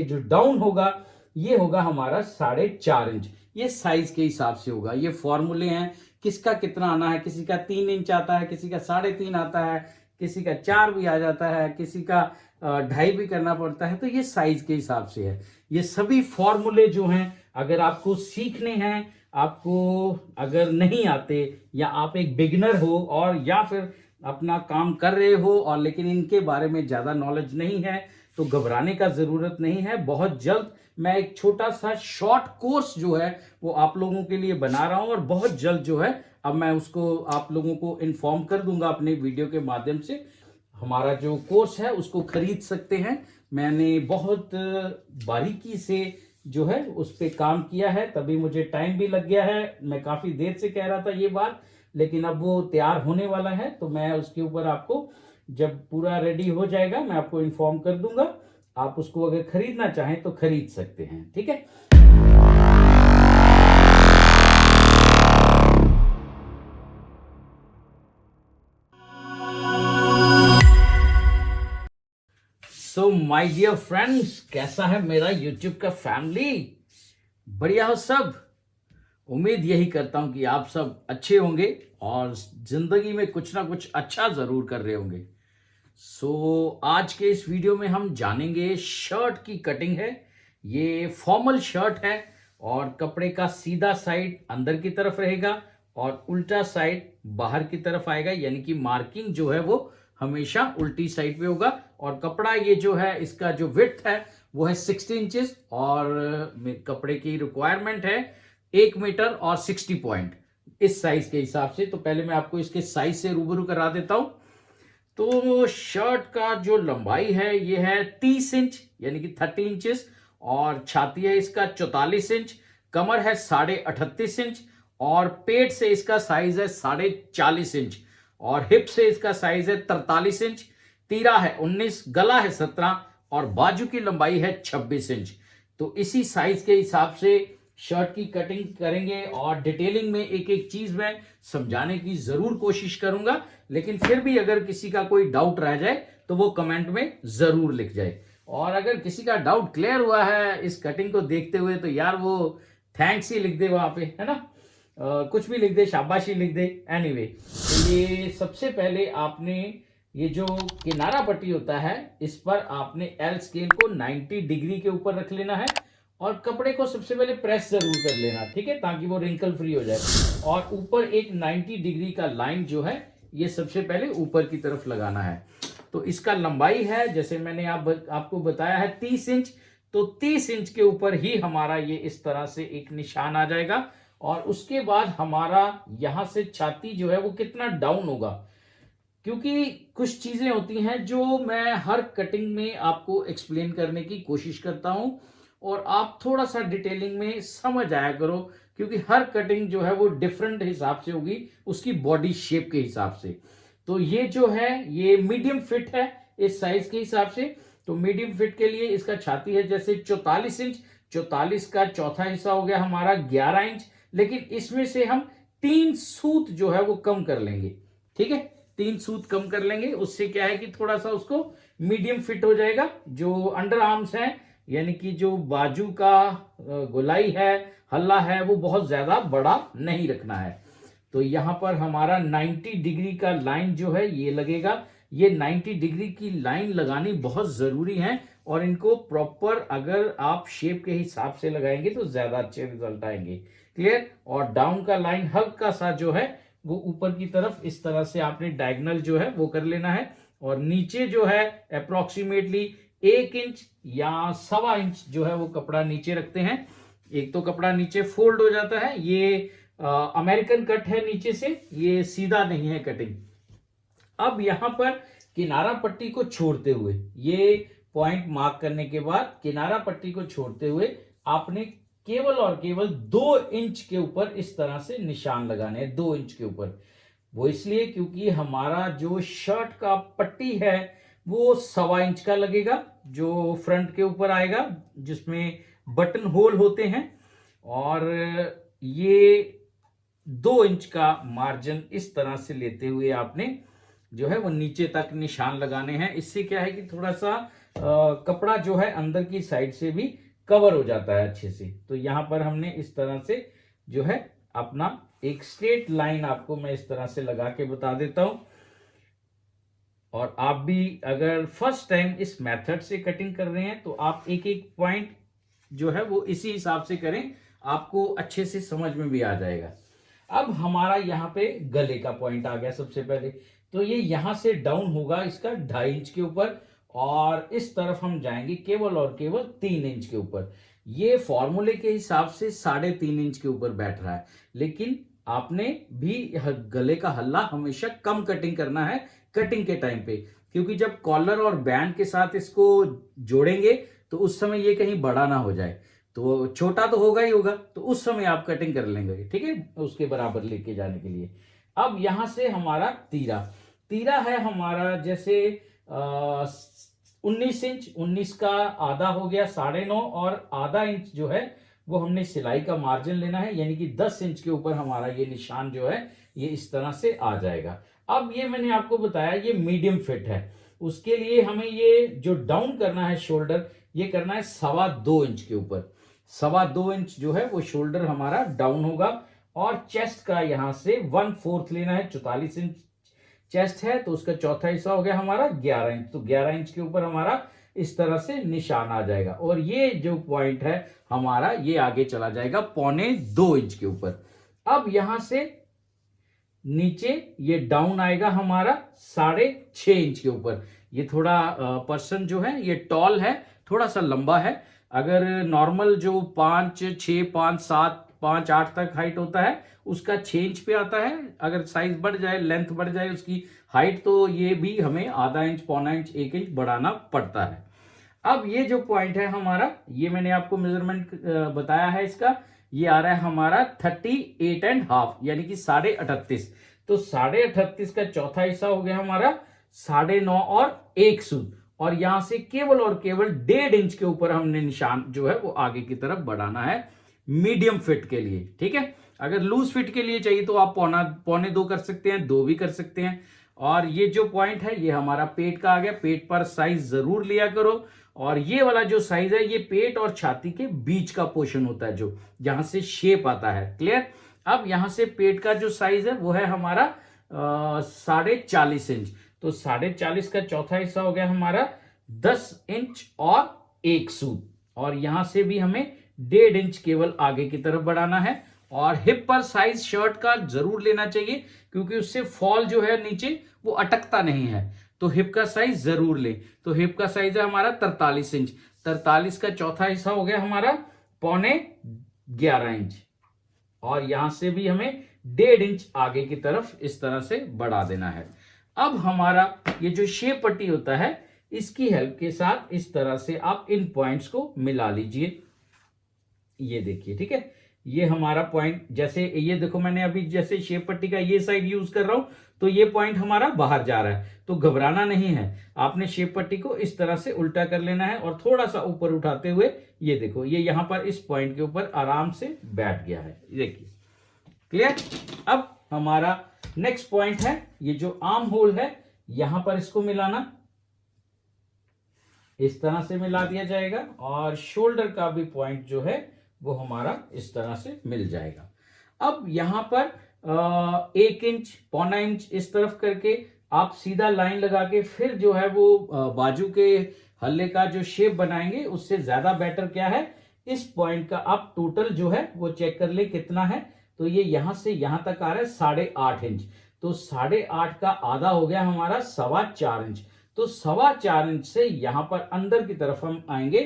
जो डाउन होगा ये होगा हमारा 4.5 इंच। ये साइज के हिसाब से होगा। ये फॉर्मूले हैं किसका कितना आना है, किसी का 3 इंच आता है, किसी का 3.5 आता है, किसी का 4 भी आ जाता है, किसी का 2.5 भी करना पड़ता है। तो ये साइज के हिसाब से है। ये सभी फॉर्मूले जो हैं अगर आपको सीखने हैं, आपको अगर नहीं आते या आप एक बिगिनर हो और या फिर अपना काम कर रहे हो और लेकिन इनके बारे में ज्यादा नॉलेज नहीं है, तो घबराने का जरूरत नहीं है। बहुत जल्द मैं एक छोटा सा शॉर्ट कोर्स जो है वो आप लोगों के लिए बना रहा हूं और बहुत जल्द जो है अब मैं उसको आप लोगों को इन्फॉर्म कर दूंगा अपने वीडियो के माध्यम से। हमारा जो कोर्स है उसको खरीद सकते हैं। मैंने बहुत बारीकी से जो है उस पर काम किया है, तभी मुझे टाइम भी लग गया है। मैं काफी देर से कह रहा था ये बात, लेकिन अब वो तैयार होने वाला है, तो मैं उसके ऊपर आपको जब पूरा रेडी हो जाएगा मैं आपको इन्फॉर्म कर दूंगा। आप उसको अगर खरीदना चाहें तो खरीद सकते हैं, ठीक है। सो माय डियर फ्रेंड्स, कैसा है मेरा यूट्यूब का फैमिली? बढ़िया हो सब? उम्मीद यही करता हूं कि आप सब अच्छे होंगे और जिंदगी में कुछ ना कुछ अच्छा जरूर कर रहे होंगे। आज के इस वीडियो में हम जानेंगे शर्ट की कटिंग है। ये फॉर्मल शर्ट है और कपड़े का सीधा साइड अंदर की तरफ रहेगा और उल्टा साइड बाहर की तरफ आएगा, यानी कि मार्किंग जो है वो हमेशा उल्टी साइड पे होगा। और कपड़ा ये जो है इसका जो विड्थ है वो है 60 इंचेस और कपड़े की रिक्वायरमेंट है 1 मीटर और 60 पॉइंट इस साइज के हिसाब से। तो पहले मैं आपको इसके साइज से रूबरू करा देता हूं। तो शर्ट का जो लंबाई है ये है 30 इंच यानी कि 30 इंचेस और छाती है इसका 44 इंच, कमर है 38.5 इंच और पेट से इसका साइज है 40.5 इंच और हिप से इसका साइज है 43 इंच, तीरा है 19, गला है 17 और बाजू की लंबाई है 26 इंच। तो इसी साइज के हिसाब से शर्ट की कटिंग करेंगे और डिटेलिंग में एक एक चीज मैं समझाने की जरूर कोशिश करूंगा। लेकिन फिर भी अगर किसी का कोई डाउट रह जाए तो वो कमेंट में जरूर लिख जाए। और अगर किसी का डाउट क्लियर हुआ है इस कटिंग को देखते हुए तो यार वो थैंक्स ही लिख दे वहां पे, है ना। कुछ भी लिख दे, शाबाशी लिख दे। एनीवे, तो ये सबसे पहले आपने ये जो किनारा पट्टी होता है इस पर आपने एल स्केल को 90 डिग्री के ऊपर रख लेना है और कपड़े को सबसे पहले प्रेस जरूर कर लेना, ठीक है, ताकि वो रिंकल फ्री हो जाए। और ऊपर एक 90 डिग्री का लाइन जो है ये सबसे पहले ऊपर की तरफ लगाना है। तो इसका लंबाई है जैसे मैंने आपको बताया है 30 इंच। तो 30 इंच के ऊपर ही हमारा ये इस तरह से एक निशान आ जाएगा और उसके बाद हमारा यहां से छाती जो है वो कितना डाउन होगा, क्योंकि कुछ चीजें होती हैं जो मैं हर कटिंग में आपको एक्सप्लेन करने की कोशिश करता हूं और आप थोड़ा सा डिटेलिंग में समझ आया करो, क्योंकि हर कटिंग जो है वो डिफरेंट हिसाब से होगी उसकी बॉडी शेप के हिसाब से। तो ये जो है ये मीडियम फिट है इस साइज के हिसाब से। तो मीडियम फिट के लिए इसका छाती है जैसे 44 इंच, 44 का चौथा हिस्सा हो गया हमारा 11 इंच, लेकिन इसमें से हम 3 सूत जो है वो कम कर लेंगे, ठीक है। 3 सूत कम कर लेंगे, उससे क्या है कि थोड़ा सा उसको मीडियम फिट हो जाएगा। जो अंडर आर्म्स है यानी कि जो बाजू का गोलाई है, हल्ला है, वो बहुत ज्यादा बड़ा नहीं रखना है। तो यहां पर हमारा 90 डिग्री का लाइन जो है ये लगेगा। ये 90 डिग्री की लाइन लगानी बहुत जरूरी है और इनको प्रॉपर अगर आप शेप के हिसाब से लगाएंगे तो ज्यादा अच्छे रिजल्ट आएंगे। क्लियर। और डाउन का लाइन हल्का सा जो है वो ऊपर की तरफ इस तरह से आपने डायगोनल जो है वो कर लेना है और नीचे जो है अप्रोक्सीमेटली 1 इंच या 1.25 इंच जो है वो कपड़ा नीचे रखते हैं। एक तो कपड़ा नीचे फोल्ड हो जाता है, ये अमेरिकन कट है नीचे से, ये सीधा नहीं है कटिंग। अब यहां पर किनारा पट्टी को छोड़ते हुए ये पॉइंट मार्क करने के बाद किनारा पट्टी को छोड़ते हुए आपने केवल और केवल 2 इंच के ऊपर इस तरह से निशान लगाने हैं। 2 इंच के ऊपर, वो इसलिए क्योंकि हमारा जो शर्ट का पट्टी है वो 1.25 इंच का लगेगा जो फ्रंट के ऊपर आएगा, जिसमें बटन होल होते हैं। और ये 2 इंच का मार्जिन इस तरह से लेते हुए आपने जो है वो नीचे तक निशान लगाने हैं। इससे क्या है कि थोड़ा सा कपड़ा जो है अंदर की साइड से भी कवर हो जाता है अच्छे से। तो यहां पर हमने इस तरह से जो है अपना एक स्ट्रेट लाइन आपको मैं इस तरह से लगा के बता देता हूं। और आप भी अगर फर्स्ट टाइम इस मेथड से कटिंग कर रहे हैं तो आप एक एक पॉइंट जो है वो इसी हिसाब से करें, आपको अच्छे से समझ में भी आ जाएगा। अब हमारा यहाँ पे गले का पॉइंट आ गया सबसे पहले। तो ये यहां से डाउन होगा इसका 2.5 इंच के ऊपर, और इस तरफ हम जाएंगे केवल और केवल 3 इंच के ऊपर। ये फॉर्मूले के हिसाब से 3.5 इंच के ऊपर बैठ रहा है, लेकिन आपने भी गले का हल्ला हमेशा कम कटिंग करना है कटिंग के टाइम पे, क्योंकि जब कॉलर और बैंड के साथ इसको जोड़ेंगे तो उस समय ये कहीं बड़ा ना हो जाए। तो छोटा तो होगा ही होगा, तो उस समय आप कटिंग कर लेंगे, ठीक है, उसके बराबर लेके जाने के लिए। अब यहां से हमारा तीरा तीरा है हमारा जैसे 19 इंच, 19 का आधा हो गया 9.5, और आधा इंच जो है वो हमने सिलाई का मार्जिन लेना है, यानी कि 10 इंच के ऊपर हमारा ये निशान जो है ये इस तरह से आ जाएगा। अब ये मैंने आपको बताया ये मीडियम फिट है, उसके लिए हमें ये जो डाउन करना है शोल्डर, ये करना है 2.25 इंच के ऊपर। 2.25 इंच जो है वो शोल्डर हमारा डाउन होगा, और चेस्ट का यहां से 1/4 लेना है। 44 इंच चेस्ट है तो उसका चौथा हिस्सा हो गया हमारा 11 इंच। तो 11 इंच के ऊपर हमारा इस तरह से निशान आ जाएगा, और ये जो पॉइंट है हमारा ये आगे चला जाएगा 1.25 इंच के ऊपर। अब यहां से नीचे ये डाउन आएगा हमारा 6.5 इंच के ऊपर। ये थोड़ा पर्सन जो है ये टॉल है, थोड़ा सा लंबा है। अगर नॉर्मल जो 5, 6, 5, 7, 5, 8 तक हाइट होता है उसका 6 इंच पे आता है। अगर साइज बढ़ जाए, लेंथ बढ़ जाए उसकी हाइट, तो ये भी हमें आधा इंच, पौना इंच, 1 इंच बढ़ाना पड़ता है। अब ये जो पॉइंट है हमारा, ये मैंने आपको मेजरमेंट बताया है इसका, ये आ रहा है हमारा 38.5, यानी कि 38.5। तो 38.5 का चौथा हिस्सा हो गया हमारा 9.5 और 1 सूद, और यहां से केवल और केवल 1.5 इंच के ऊपर हमने निशान जो है वो आगे की तरफ बढ़ाना है मीडियम फिट के लिए, ठीक है। अगर लूज फिट के लिए चाहिए तो आप 1.25 कर सकते हैं, 2 भी कर सकते हैं। और ये जो पॉइंट है ये हमारा पेट का आ गया। पेट पर साइज जरूर लिया करो, और ये वाला जो साइज है ये पेट और छाती के बीच का पोर्शन होता है, जो जहां से शेप आता है। क्लियर। अब यहां से पेट का जो साइज है वो है हमारा 40.5 इंच। तो 40.5 का चौथा हिस्सा हो गया हमारा 10 इंच और 1 सूद, और यहां से भी हमें 1.5 इंच केवल आगे की तरफ बढ़ाना है। और हिप पर साइज शर्ट का जरूर लेना चाहिए, क्योंकि उससे फॉल जो है नीचे वो अटकता नहीं है। तो हिप का साइज जरूर ले। तो हिप का साइज है हमारा 43 इंच। 43 का चौथा हिस्सा हो गया हमारा 11.25 इंच, और यहां से भी हमें 1.5 इंच आगे की तरफ इस तरह से बढ़ा देना है। अब हमारा ये जो शेप पट्टी होता है इसकी हेल्प के साथ इस तरह से आप इन पॉइंट्स को मिला लीजिए। ये देखिए, ठीक है, ये हमारा पॉइंट, जैसे ये देखो मैंने अभी जैसे शेप पट्टी का ये साइड यूज कर रहा हूं तो ये पॉइंट हमारा बाहर जा रहा है, तो घबराना नहीं है। आपने शेप पट्टी को इस तरह से उल्टा कर लेना है और थोड़ा सा ऊपर उठाते हुए, ये देखो ये यहां पर इस पॉइंट के ऊपर आराम से बैठ गया है। देखिए, क्लियर। अब हमारा नेक्स्ट पॉइंट है ये जो आर्म होल है, यहां पर इसको मिलाना, इस तरह से मिला दिया जाएगा, और शोल्डर का भी पॉइंट जो है वो हमारा इस तरह से मिल जाएगा। अब यहां पर 1 इंच, पौना इंच इस तरफ करके आप सीधा लाइन लगा के फिर जो है वो बाजू के हल्ले का जो शेप बनाएंगे, उससे ज्यादा बेटर क्या है, इस पॉइंट का आप टोटल जो है वो चेक कर ले कितना है। तो ये यहां से यहां तक आ रहा है 8.5 इंच। तो 8.5 का आधा हो गया हमारा 4.25 इंच। तो 4.25 इंच से यहां पर अंदर की तरफ हम आएंगे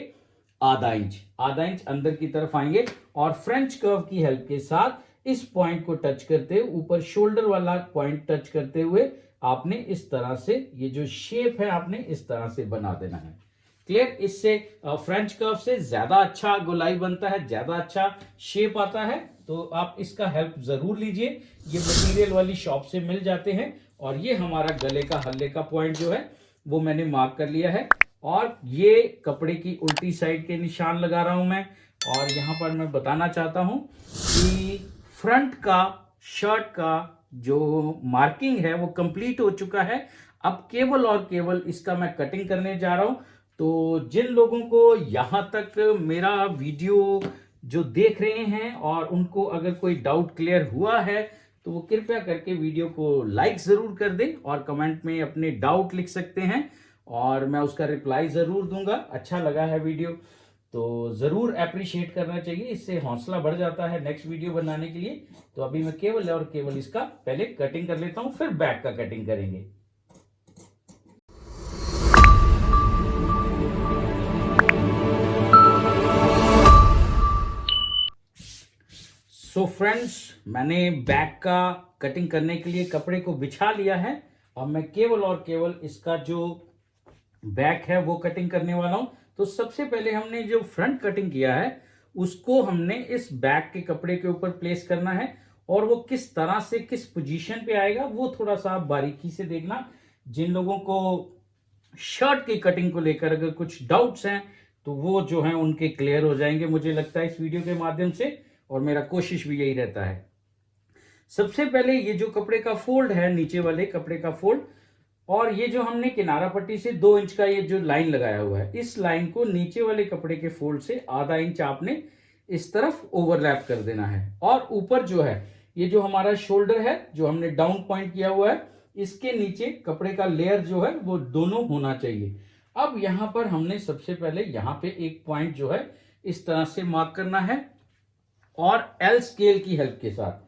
आधा इंच अंदर की तरफ आएंगे, और फ्रेंच कर्व की हेल्प के साथ इस पॉइंट को टच करते हुए, ऊपर शोल्डर वाला पॉइंट टच करते हुए आपने इस तरह से ये जो शेप है आपने इस तरह से बना देना है। क्लियर। इससे फ्रेंच कर्व से ज्यादा अच्छा गोलाई बनता है, ज्यादा अच्छा शेप आता है। तो आप इसका हेल्प जरूर लीजिए, ये मटेरियल वाली शॉप से मिल जाते हैं। और ये हमारा गले का हल्ले का पॉइंट जो है वो मैंने मार्क कर लिया है, और ये कपड़े की उल्टी साइड के निशान लगा रहा हूं मैं। और यहां पर मैं बताना चाहता हूं कि फ्रंट का शर्ट का जो मार्किंग है वो कंप्लीट हो चुका है। अब केवल और केवल इसका मैं कटिंग करने जा रहा हूं। तो जिन लोगों को यहाँ तक मेरा वीडियो जो देख रहे हैं और उनको अगर कोई डाउट क्लियर हुआ है तो वो कृपया करके वीडियो को लाइक ज़रूर कर दें और कमेंट में अपने डाउट लिख सकते हैं और मैं उसका रिप्लाई ज़रूर दूंगा। अच्छा लगा है वीडियो तो ज़रूर अप्रिशिएट करना चाहिए, इससे हौसला बढ़ जाता है नेक्स्ट वीडियो बनाने के लिए। तो अभी मैं केवल और केवल इसका पहले कटिंग कर लेता हूँ, फिर बैक का कटिंग करेंगे। सो फ्रेंड्स, मैंने बैक का कटिंग करने के लिए कपड़े को बिछा लिया है और मैं केवल और केवल इसका जो बैक है वो कटिंग करने वाला हूं। तो सबसे पहले हमने जो फ्रंट कटिंग किया है उसको हमने इस बैक के कपड़े के ऊपर प्लेस करना है और वो किस तरह से किस पोजीशन पे आएगा वो थोड़ा सा आप बारीकी से देखना। जिन लोगों को शर्ट की कटिंग को लेकर अगर कुछ डाउट्स हैं तो वो जो है उनके क्लियर हो जाएंगे मुझे लगता है इस वीडियो के माध्यम से, और मेरा कोशिश भी यही रहता है। सबसे पहले ये जो कपड़े का फोल्ड है, नीचे वाले कपड़े का फोल्ड, और ये जो हमने किनारा पट्टी से 2 इंच का ये जो लाइन लगाया हुआ है, इस लाइन को नीचे वाले कपड़े के फोल्ड से आधा इंच आपने इस तरफ ओवरलैप कर देना है। और ऊपर जो है ये जो हमारा शोल्डर है जो हमने डाउन पॉइंट किया हुआ है, इसके नीचे कपड़े का लेयर जो है वो दोनों होना चाहिए। अब यहां पर हमने सबसे पहले यहां पे एक पॉइंट जो है इस तरह से मार्क करना है और एल स्केल की हेल्प के साथ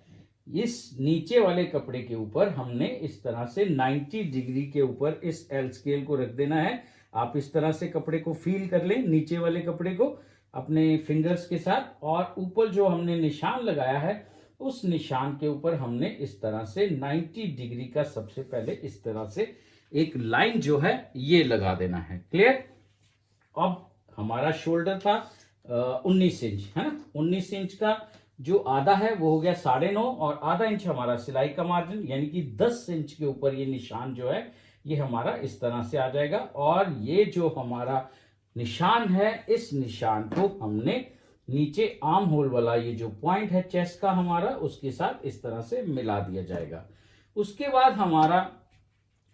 इस नीचे वाले कपड़े के ऊपर हमने इस तरह से 90 डिग्री के ऊपर इस एल स्केल को रख देना है। आप इस तरह से कपड़े को फील कर लें, नीचे वाले कपड़े को अपने फिंगर्स के साथ, और ऊपर जो हमने निशान लगाया है उस निशान के ऊपर हमने इस तरह से 90 डिग्री का सबसे पहले इस तरह से एक लाइन जो है ये लगा देना है। क्लियर? अब हमारा शोल्डर था 19 इंच, है ना। 19 इंच का जो आधा है वो हो गया 9.5, और आधा इंच हमारा सिलाई का मार्जिन, यानी कि 10 इंच के ऊपर ये निशान जो है ये हमारा इस तरह से आ जाएगा। और ये जो हमारा निशान है इस निशान को हमने नीचे आर्म होल वाला ये जो पॉइंट है चेस्ट का हमारा, उसके साथ इस तरह से मिला दिया जाएगा। उसके बाद हमारा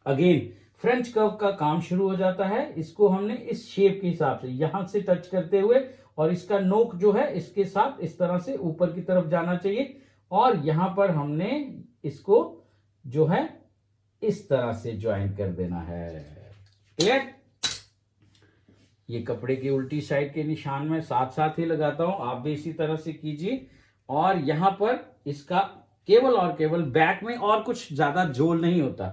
अगेन फ्रेंच कर्व का काम शुरू हो जाता है। इसको हमने इस शेप के हिसाब से यहां से टच करते हुए, और इसका नोक जो है इसके साथ इस तरह से ऊपर की तरफ जाना चाहिए, और यहां पर हमने इसको जो है इस तरह से ज्वाइन कर देना है। क्लियर? ये कपड़े की उल्टी साइड के निशान में साथ साथ ही लगाता हूं, आप भी इसी तरह से कीजिए। और यहां पर इसका केवल और केवल बैक में और कुछ ज्यादा जोड़ नहीं होता,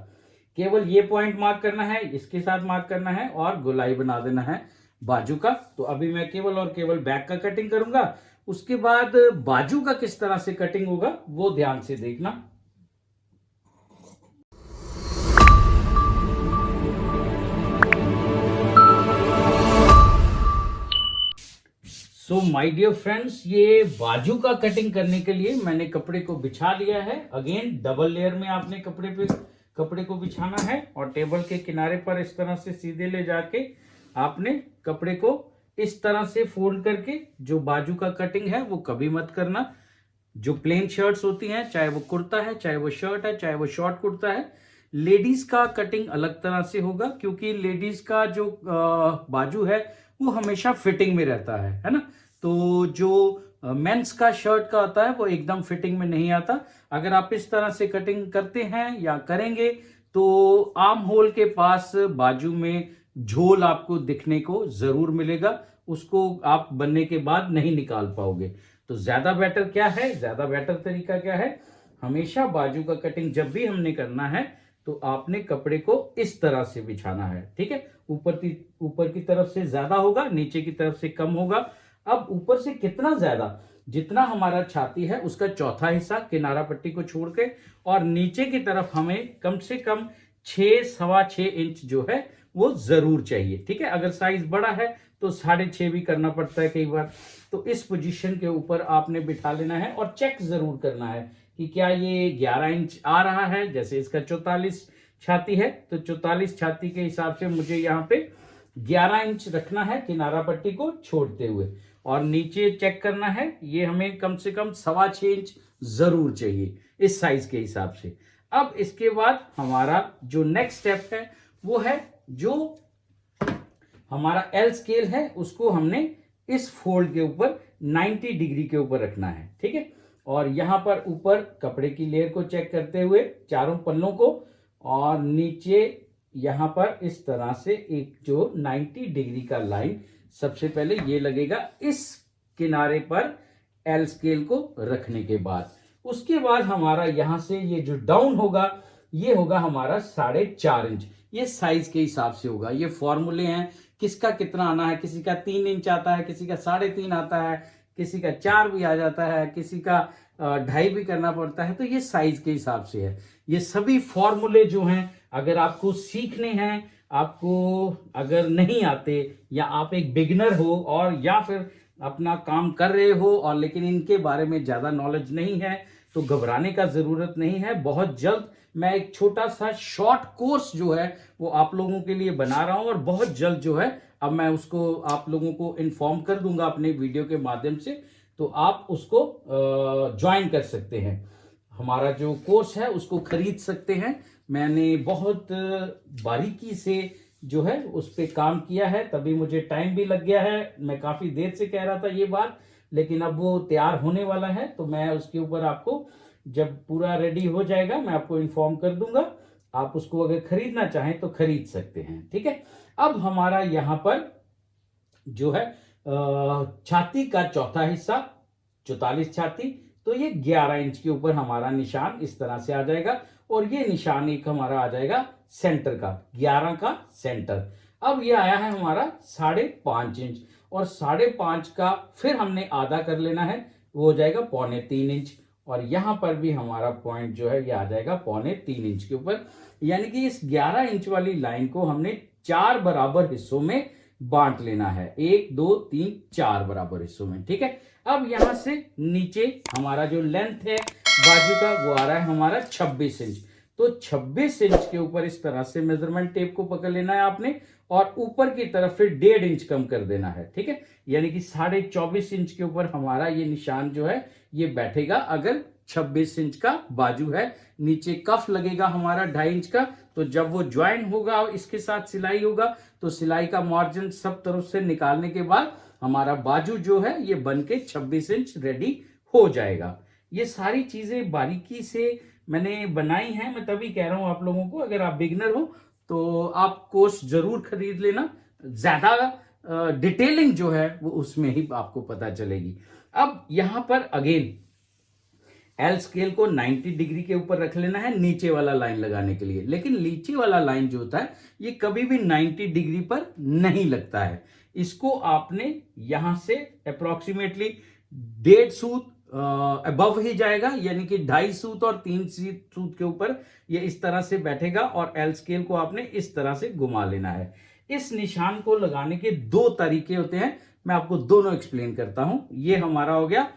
केवल ये पॉइंट मार्क करना है, इसके साथ मार्क करना है और गोलाई बना देना है बाजू का। तो अभी मैं केवल और केवल बैक का कटिंग करूंगा, उसके बाद बाजू का किस तरह से कटिंग होगा वो ध्यान से देखना। सो माय डियर फ्रेंड्स, ये बाजू का कटिंग करने के लिए मैंने कपड़े को बिछा लिया है। अगेन डबल लेयर में आपने कपड़े को बिछाना है और टेबल के किनारे पर इस तरह से सीधे ले जाके आपने कपड़े को इस तरह से फोल्ड करके, जो बाजू का कटिंग है वो कभी मत करना। जो प्लेन शर्ट्स होती हैं, चाहे वो कुर्ता है, चाहे वो शर्ट है, चाहे वो शॉर्ट कुर्ता है, लेडीज का कटिंग अलग तरह से होगा, क्योंकि लेडीज का जो बाजू है वो हमेशा फिटिंग में रहता है ना। तो जो मेंस का शर्ट का होता है वो एकदम फिटिंग में नहीं आता। अगर आप इस तरह से कटिंग करते हैं या करेंगे तो आर्म होल के पास बाजू में झोल आपको दिखने को जरूर मिलेगा, उसको आप बनने के बाद नहीं निकाल पाओगे। तो ज्यादा बेटर क्या है, ज्यादा बेटर तरीका क्या है, हमेशा बाजू का कटिंग जब भी हमने करना है तो आपने कपड़े को इस तरह से बिछाना है। ठीक है? ऊपर की तरफ से ज्यादा होगा, नीचे की तरफ से कम होगा। अब ऊपर से कितना ज्यादा, जितना हमारा छाती है उसका चौथा हिस्सा किनारा पट्टी को छोड़ के, और नीचे की तरफ हमें कम से कम 6-6.25 इंच जो है वो जरूर चाहिए। ठीक है? अगर साइज बड़ा है तो 6.5 भी करना पड़ता है कई बार। तो इस पोजीशन के ऊपर आपने बिठा लेना है और चेक जरूर करना है कि क्या ये 11 इंच आ रहा है। जैसे इसका 44 छाती है तो 44 छाती के हिसाब से मुझे यहाँ पे 11 इंच रखना है किनारा पट्टी को छोड़ते हुए, और नीचे चेक करना है ये हमें कम से कम 6.25 इंच जरूर चाहिए इस साइज के हिसाब से। अब इसके बाद हमारा जो नेक्स्ट स्टेप है वो है जो हमारा एल स्केल है उसको हमने इस फोल्ड के ऊपर 90 डिग्री के ऊपर रखना है, ठीक है। और यहां पर ऊपर कपड़े की लेयर को चेक करते हुए चारों पल्लों को, और नीचे यहां पर इस तरह से एक जो 90 डिग्री का लाइन सबसे पहले ये लगेगा इस किनारे पर एल स्केल को रखने के बाद। उसके बाद हमारा यहां से ये जो डाउन होगा ये होगा हमारा 4.5 इंच। ये साइज के हिसाब से होगा, ये फॉर्मूले हैं किसका कितना आना है, किसी का 3 इंच आता है, किसी का 3.5 आता है, किसी का 4 भी आ जाता है, किसी का 2.5 भी करना पड़ता है। तो ये साइज के हिसाब से है। ये सभी फॉर्मूले जो हैं अगर आपको सीखने हैं, आपको अगर नहीं आते, या आप एक बिगिनर हो और या फिर अपना काम कर रहे हो और लेकिन इनके बारे में ज्यादा नॉलेज नहीं है, तो घबराने का जरूरत नहीं है। बहुत जल्द मैं एक छोटा सा शॉर्ट कोर्स जो है वो आप लोगों के लिए बना रहा हूं, और बहुत जल्द जो है अब मैं उसको आप लोगों को इन्फॉर्म कर दूंगा अपने वीडियो के माध्यम से, तो आप उसको ज्वाइन कर सकते हैं। हमारा जो कोर्स है उसको खरीद सकते हैं। मैंने बहुत बारीकी से जो है उस पर काम किया है, तभी मुझे टाइम भी लग गया है। मैं काफी देर से कह रहा था ये बात, लेकिन अब वो तैयार होने वाला है, तो मैं उसके ऊपर आपको जब पूरा रेडी हो जाएगा मैं आपको इन्फॉर्म कर दूंगा। आप उसको अगर खरीदना चाहें तो खरीद सकते हैं, ठीक है। अब हमारा यहां पर जो है छाती का चौथा हिस्सा 44 छाती, तो ये 11 इंच के ऊपर हमारा निशान इस तरह से आ जाएगा, और ये निशान एक हमारा आ जाएगा सेंटर का, 11 का सेंटर। अब ये आया है हमारा 5.5 इंच, और 5.5 का फिर हमने आधा कर लेना है, वो हो जाएगा 3.25 इंच, और यहां पर भी हमारा पॉइंट जो है ये आ जाएगा 3.25 इंच के ऊपर। यानी कि इस 11 इंच वाली लाइन को हमने 4 बराबर हिस्सों में बांट लेना है, 1 2 3 4 बराबर हिस्सों में, ठीक है। अब यहां से नीचे हमारा जो लेंथ है बाजू का वो आ रहा है हमारा 26 इंच। तो 26 इंच के ऊपर इस तरह से मेजरमेंट टेप को पकड़ लेना है आपने, और ऊपर की तरफ फिर 1.5 इंच कम कर देना है, ठीक है। यानी कि 24.5 इंच के ऊपर हमारा ये निशान जो है ये बैठेगा अगर 26 इंच का बाजू है। नीचे कफ लगेगा हमारा 2.5 इंच का, तो जब वो ज्वाइन होगा इसके साथ सिलाई होगा तो सिलाई का मार्जिन सब तरफ से निकालने के बाद हमारा बाजू जो है ये बन के 26 इंच रेडी हो जाएगा। ये सारी चीजें बारीकी से मैंने बनाई हैं, मैं तभी कह रहा हूं आप लोगों को, अगर आप बिगनर हो तो आप कोर्स जरूर खरीद लेना, ज्यादा डिटेलिंग जो है वो उसमें ही आपको पता चलेगी। अब यहां पर अगेन एल स्केल को 90 डिग्री के ऊपर रख लेना है नीचे वाला लाइन लगाने के लिए, लेकिन नीचे वाला लाइन जो होता है ये कभी भी 90 डिग्री पर नहीं लगता है। इसको आपने यहां से अप्रोक्सीमेटली 1.5 सूत अबव ही जाएगा, यानी कि 2.5 सूत और 3 सूत के ऊपर ये इस तरह से बैठेगा, और एल स्केल को आपने इस तरह से घुमा लेना है। इस निशान को लगाने के 2 तरीके होते हैं, मैं आपको दोनों एक्सप्लेन करता हूं। ये हमारा हो गया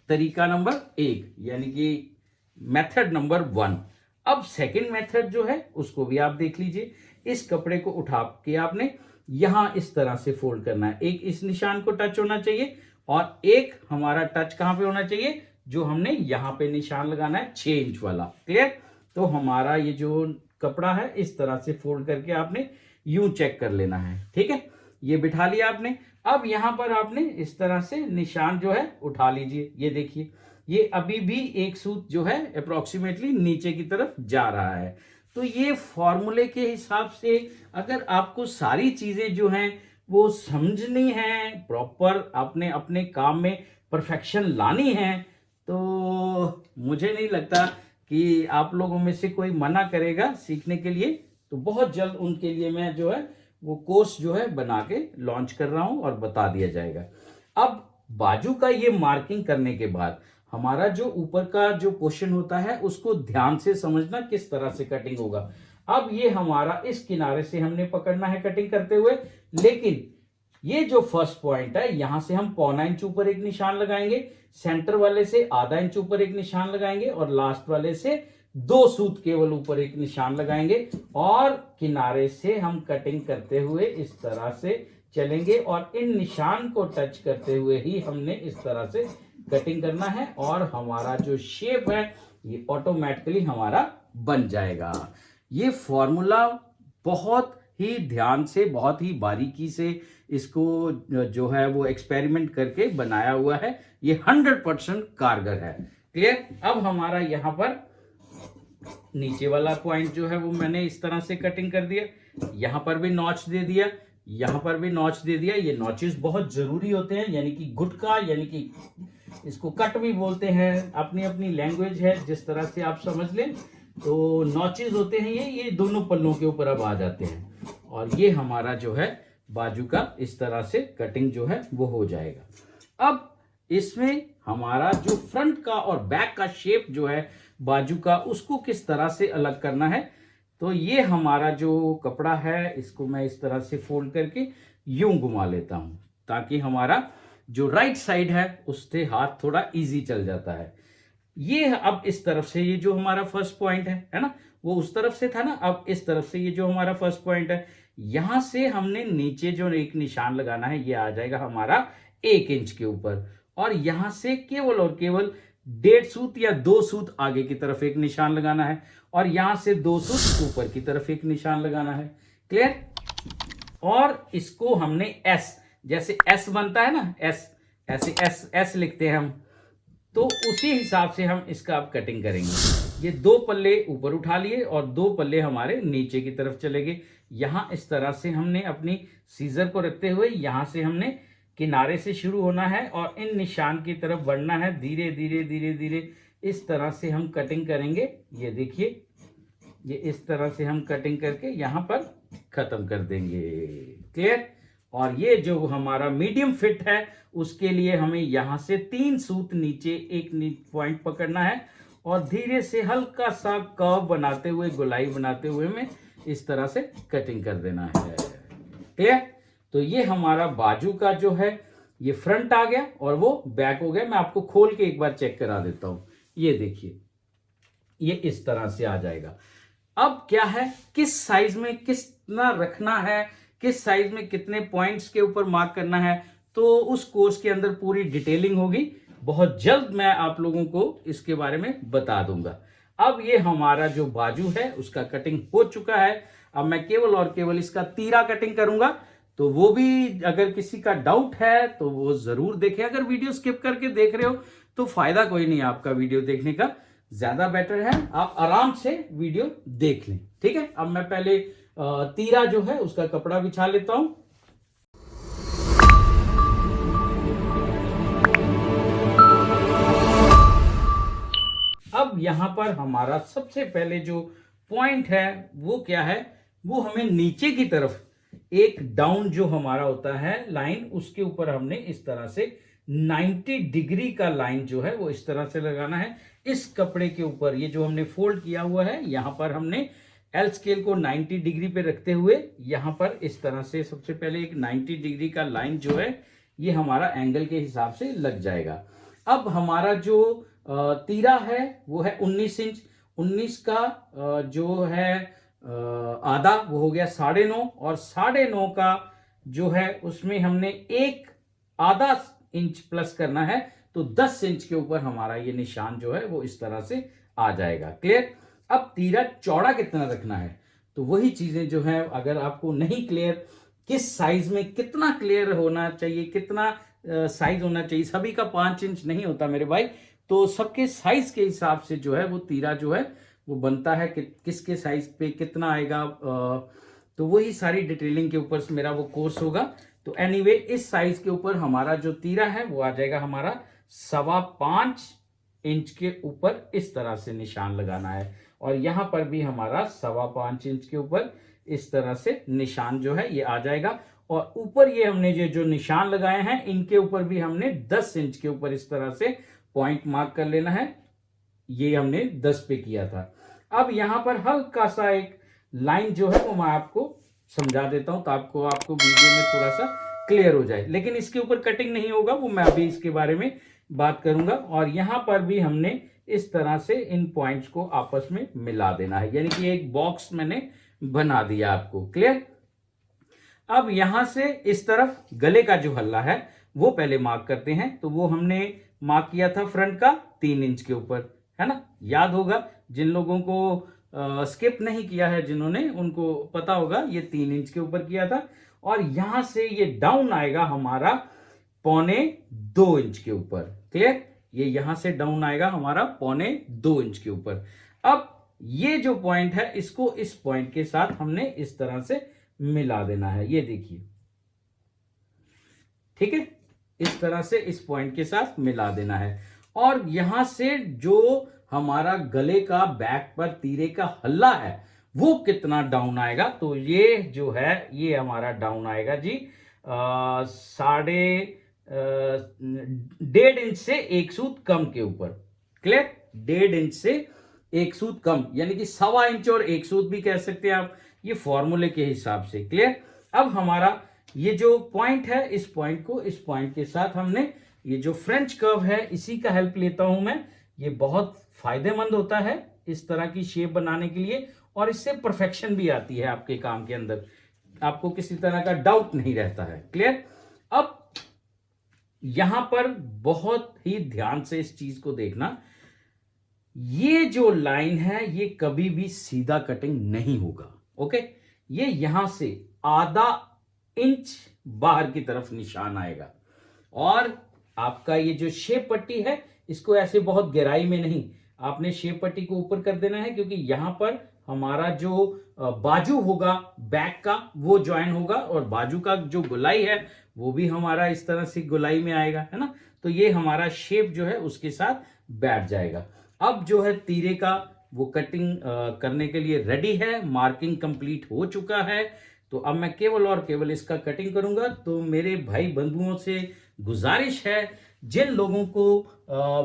तरीका नंबर 1, यानी कि मेथड नंबर 1। अब सेकंड मेथड जो है उसको भी आप देख लीजिए। इस कपड़े को उठा के आपने यहां इस तरह से फोल्ड करना है, एक इस निशान को टच होना चाहिए, और एक हमारा टच कहां पे होना चाहिए, जो हमने यहां पे निशान लगाना है 6 इंच वाला, क्लियर। तो हमारा ये जो कपड़ा है इस तरह से फोल्ड करके आपने यूं चेक कर लेना है, ठीक है। ये बिठा लिया आपने। अब यहां पर आपने इस तरह से निशान जो है उठा लीजिए, ये देखिए ये अभी भी एक सूत जो है अप्रोक्सीमेटली नीचे की तरफ जा रहा है। तो ये फॉर्मूले के हिसाब से अगर आपको सारी चीजें जो हैं वो समझनी है, प्रॉपर आपने अपने काम में परफेक्शन लानी है, तो मुझे नहीं लगता कि आप लोगों में से कोई मना करेगा सीखने के लिए। तो बहुत जल्द उनके लिए मैं जो है वो कोर्स जो है बना के लॉन्च कर रहा हूं और बता दिया जाएगा। अब बाजू का ये मार्किंग करने के बाद हमारा जो ऊपर का जो पोर्शन होता है उसको ध्यान से समझना किस तरह से कटिंग होगा। अब ये हमारा इस किनारे से हमने पकड़ना है कटिंग करते हुए, लेकिन ये जो फर्स्ट पॉइंट है यहां से हम 0.25 इंच ऊपर एक निशान लगाएंगे, सेंटर वाले से आधा इंच ऊपर एक निशान लगाएंगे, और लास्ट वाले से 2 सूत केवल ऊपर एक निशान लगाएंगे, और किनारे से हम कटिंग करते हुए इस तरह से चलेंगे, और इन निशान को टच करते हुए ही हमने इस तरह से कटिंग करना है, और हमारा जो शेप है ये ऑटोमेटिकली हमारा बन जाएगा। ये फॉर्मूला बहुत ही ध्यान से, बहुत ही बारीकी से इसको जो है वो एक्सपेरिमेंट करके बनाया हुआ है। ये 100% कारगर है। क्लियर। अब हमारा यहाँ पर नीचे वाला पॉइंट जो है वो मैंने इस तरह से कटिंग कर दिया, यहां पर भी नॉच दे दिया, यहां पर भी नॉच दे दिया। ये नॉचेस बहुत जरूरी होते हैं, यानी कि गुटका, यानी कि इसको कट भी बोलते हैं, अपनी अपनी लैंग्वेज है, जिस तरह से आप समझ लें। तो नॉचेस होते हैं ये दोनों पल्लों के ऊपर अब आ जाते हैं, और ये हमारा जो है बाजू का इस तरह से कटिंग जो है वो हो जाएगा। अब इसमें हमारा जो फ्रंट का और बैक का शेप जो है बाजू का, उसको किस तरह से अलग करना है। तो ये हमारा जो कपड़ा है, इसको मैं इस तरह से फोल्ड करके यूं घुमा लेता हूं, ताकि हमारा जो राइट साइड है उससे हाथ थोड़ा इजी चल जाता है। ये अब इस तरफ से, ये जो हमारा फर्स्ट पॉइंट है ना, वो उस तरफ से था ना, अब इस तरफ से ये जो हमारा फर्स्ट पॉइंट है, यहां से हमने नीचे जो एक निशान लगाना है, ये आ जाएगा हमारा 1 इंच के ऊपर, और यहां से केवल और केवल 1.5 सूत या 2 सूत आगे की तरफ एक निशान लगाना है, और यहां से 2 सूत ऊपर की तरफ एक निशान लगाना है। क्लियर। और इसको हमने एस, जैसे एस बनता है ना, एस, ऐसे एस एस लिखते हैं हम, तो उसी हिसाब से हम इसका अब कटिंग करेंगे। ये 2 पल्ले ऊपर उठा लिए और 2 पल्ले हमारे नीचे की तरफ चले गए। यहां इस तरह से हमने अपनी सीजर को रखते हुए यहां से हमने किनारे से शुरू होना है और इन निशान की तरफ बढ़ना है। धीरे धीरे धीरे धीरे इस तरह से हम कटिंग करेंगे। ये देखिए, ये इस तरह से हम कटिंग करके यहां पर खत्म कर देंगे। क्लियर। और ये जो हमारा मीडियम फिट है, उसके लिए हमें यहां से 3 सूत नीचे एक पॉइंट पकड़ना है और धीरे से हल्का सा कर्व बनाते हुए, गोलाई बनाते हुए में इस तरह से कटिंग कर देना है। क्लियर। तो ये हमारा बाजू का जो है ये फ्रंट आ गया और वो बैक हो गया। मैं आपको खोल के एक बार चेक करा देता हूं। ये देखिए, ये इस तरह से आ जाएगा। अब क्या है, किस साइज में कितना रखना है, किस साइज में कितने पॉइंट्स के ऊपर मार्क करना है, तो उस कोर्स के अंदर पूरी डिटेलिंग होगी। बहुत जल्द मैं आप लोगों को इसके बारे में बता दूंगा। अब ये हमारा जो बाजू है उसका कटिंग हो चुका है। अब मैं केवल और केवल इसका तीरा कटिंग करूंगा। तो वो भी अगर किसी का डाउट है तो वो जरूर देखें। अगर वीडियो स्किप करके देख रहे हो तो फायदा कोई नहीं आपका वीडियो देखने का, ज्यादा बेटर है आप आराम से वीडियो देख लें। ठीक है। अब मैं पहले तीरा जो है उसका कपड़ा बिछा लेता हूं। अब यहां पर हमारा सबसे पहले जो पॉइंट है वो क्या है, वो हमें नीचे की तरफ एक डाउन जो हमारा होता है लाइन, उसके ऊपर हमने इस तरह से 90 डिग्री का लाइन जो है वो इस तरह से लगाना है। इस कपड़े के ऊपर ये जो हमने फोल्ड किया हुआ है, यहां पर हमने एल स्केल को 90 डिग्री पे रखते हुए यहां पर इस तरह से सबसे पहले एक 90 डिग्री का लाइन जो है ये हमारा एंगल के हिसाब से लग जाएगा। अब हमारा जो तीरा है वो है 19 इंच। 19 का जो है आधा वो हो गया 9.5, और 9.5 का जो है उसमें हमने एक आधा इंच प्लस करना है, तो 10 इंच के ऊपर हमारा ये निशान जो है वो इस तरह से आ जाएगा। क्लियर। अब तीरा चौड़ा कितना रखना है, तो वही चीजें जो है, अगर आपको नहीं क्लियर किस साइज में कितना क्लियर होना चाहिए, कितना साइज होना चाहिए, सभी का 5 इंच नहीं होता मेरे भाई, तो सबके साइज के हिसाब से जो है वो तीरा जो है वो बनता है कि किसके साइज पे कितना आएगा। तो वही सारी डिटेलिंग के ऊपर मेरा वो कोर्स होगा। तो एनीवे इस साइज के ऊपर हमारा जो तीरा है वो आ जाएगा हमारा 5.25 इंच के ऊपर इस तरह से निशान लगाना है, और यहां पर भी हमारा 5.25 इंच के ऊपर इस तरह से निशान जो है ये आ जाएगा। और ऊपर ये हमने जो निशान लगाए हैं इनके ऊपर भी हमने 10 इंच के ऊपर इस तरह से पॉइंट मार्क कर लेना है। ये हमने 10 पे किया था। अब यहां पर हल्का सा एक लाइन जो है वो मैं आपको समझा देता हूं, तो आपको वीडियो में थोड़ा सा क्लियर हो जाए। लेकिन इसके ऊपर कटिंग नहीं होगा, वो मैं अभी इसके बारे में बात करूंगा। और यहां पर भी हमने इस तरह से इन पॉइंट्स को आपस में मिला देना है, यानी कि एक बॉक्स मैंने बना दिया आपको। क्लियर। अब यहां से इस तरफ गले का जो हल्ला है वो पहले मार्क करते हैं। तो वो हमने मार्क किया था फ्रंट का 3 इंच के ऊपर, है ना, याद होगा जिन लोगों को स्किप नहीं किया है जिन्होंने, उनको पता होगा ये 3 इंच के ऊपर किया था, और यहां से ये डाउन आएगा हमारा 1.25 इंच के ऊपर। क्लियर, ये यहां से डाउन आएगा हमारा 1.25 इंच के ऊपर। अब ये जो पॉइंट है इसको इस पॉइंट के साथ हमने इस तरह से मिला देना है, ये देखिए, ठीक है, इस तरह से इस पॉइंट के साथ मिला देना है। और यहां से जो हमारा गले का बैक पर तीरे का हल्ला है वो कितना डाउन आएगा, तो ये जो है ये हमारा डाउन आएगा जी 1.5 इंच से 1 सूत कम के ऊपर। क्लियर, 1.5 इंच से 1 सूत कम, यानी कि 1.25 इंच और 1 सूत भी कह सकते हैं आप, ये फॉर्मूले के हिसाब से। क्लियर, अब हमारा ये जो पॉइंट है इस पॉइंट को इस पॉइंट के साथ हमने, ये जो फ्रेंच कर्व है इसी का हेल्प लेता हूं मैं, ये बहुत फायदेमंद होता है इस तरह की शेप बनाने के लिए, और इससे परफेक्शन भी आती है आपके काम के अंदर, आपको किसी तरह का डाउट नहीं रहता है। क्लियर, अब यहां पर बहुत ही ध्यान से इस चीज को देखना, ये जो लाइन है ये कभी भी सीधा कटिंग नहीं होगा। ओके, ये यहां से ½ इंच बाहर की तरफ निशान आएगा, और आपका ये जो शेप पट्टी है इसको ऐसे बहुत गहराई में नहीं, आपने शेप पट्टी को ऊपर कर देना है, क्योंकि यहां पर हमारा जो बाजू होगा बैक का वो ज्वाइन होगा, और बाजू का जो गोलाई है वो भी हमारा इस तरह से गोलाई में आएगा, है ना, तो ये हमारा शेप जो है उसके साथ बैठ जाएगा। अब जो है तीरे का वो कटिंग करने के लिए रेडी है, मार्किंग कंप्लीट हो चुका है, तो अब मैं केवल और केवल इसका कटिंग करूंगा। तो मेरे भाई बंधुओं से गुजारिश है, जिन लोगों को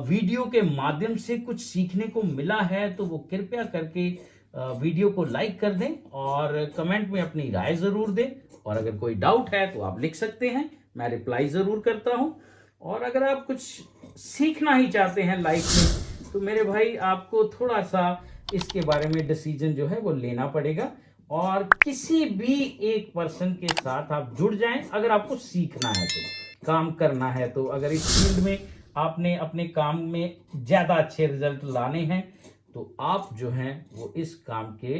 वीडियो के माध्यम से कुछ सीखने को मिला है तो वो कृपया करके वीडियो को लाइक कर दें और कमेंट में अपनी राय जरूर दें, और अगर कोई डाउट है तो आप लिख सकते हैं, मैं रिप्लाई जरूर करता हूं। और अगर आप कुछ सीखना ही चाहते हैं लाइफ में तो मेरे भाई आपको थोड़ा सा इसके बारे में डिसीजन जो है वो लेना पड़ेगा, और किसी भी एक पर्सन के साथ आप जुड़ जाएं अगर आपको सीखना है तो, काम करना है तो। अगर इस फील्ड में आपने अपने काम में ज्यादा अच्छे रिजल्ट लाने हैं तो आप जो हैं वो इस काम के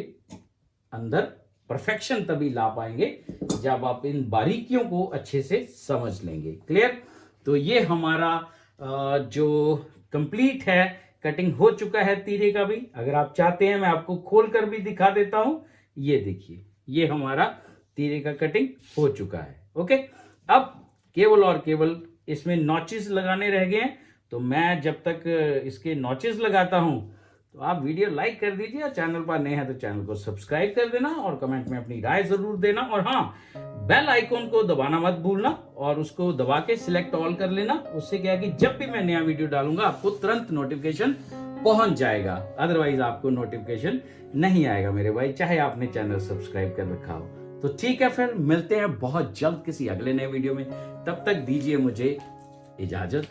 अंदर परफेक्शन तभी ला पाएंगे जब आप इन बारीकियों को अच्छे से समझ लेंगे। क्लियर, तो ये हमारा जो कंप्लीट है, कटिंग हो चुका है तीरे का भी। अगर आप चाहते हैं मैं आपको खोल कर भी दिखा देता हूं, ये देखिए, ये हमारा तीरे का कटिंग हो चुका है। ओके, अब केवल और केवल इसमें नॉचेस लगाने रह गए हैं, तो मैं जब तक इसके नॉचेस लगाता हूं तो आप वीडियो लाइक कर दीजिए, और चैनल पर नए हैं तो चैनल को सब्सक्राइब कर देना, और कमेंट में अपनी राय जरूर देना, और हाँ, बेल आइकॉन को दबाना मत भूलना, और उसको दबा के सिलेक्ट ऑल कर लेना। उससे क्या है कि जब भी मैं नया वीडियो डालूंगा आपको तुरंत नोटिफिकेशन पहुंच जाएगा, अदरवाइज आपको नोटिफिकेशन नहीं आएगा मेरे भाई, चाहे आपने चैनल सब्सक्राइब कर रखा हो। तो ठीक है, फिर मिलते हैं बहुत जल्द किसी अगले नए वीडियो में, तब तक दीजिए मुझे इजाजत।